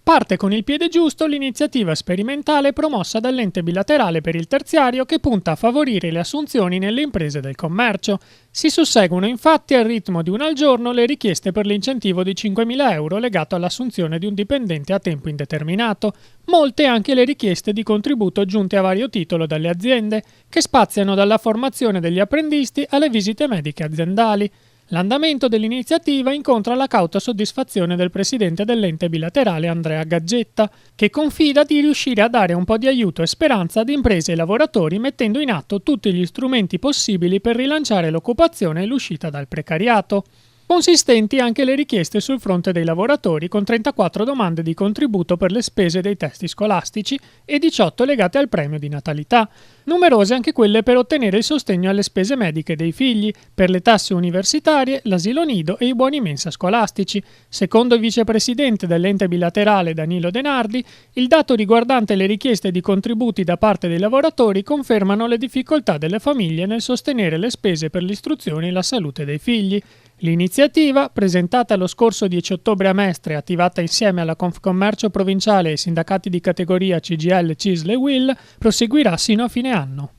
Parte con il piede giusto l'iniziativa sperimentale promossa dall'ente bilaterale per il terziario che punta a favorire le assunzioni nelle imprese del commercio. Si susseguono infatti al ritmo di una al giorno le richieste per l'incentivo di 5.000 euro legato all'assunzione di un dipendente a tempo indeterminato. Molte anche le richieste di contributo giunte a vario titolo dalle aziende, che spaziano dalla formazione degli apprendisti alle visite mediche aziendali. L'andamento dell'iniziativa incontra la cauta soddisfazione del presidente dell'ente bilaterale Andrea Gaggetta, che confida di riuscire a dare un po' di aiuto e speranza ad imprese e lavoratori mettendo in atto tutti gli strumenti possibili per rilanciare l'occupazione e l'uscita dal precariato. Consistenti anche le richieste sul fronte dei lavoratori, con 34 domande di contributo per le spese dei testi scolastici e 18 legate al premio di natalità. Numerose anche quelle per ottenere il sostegno alle spese mediche dei figli, per le tasse universitarie, l'asilo nido e i buoni mensa scolastici. Secondo il vicepresidente dell'ente bilaterale Danilo Denardi, il dato riguardante le richieste di contributi da parte dei lavoratori confermano le difficoltà delle famiglie nel sostenere le spese per l'istruzione e la salute dei figli. L'iniziativa, presentata lo scorso 10 ottobre a Mestre e attivata insieme alla Confcommercio provinciale e ai sindacati di categoria CGIL, CISL e UIL, proseguirà sino a fine anno.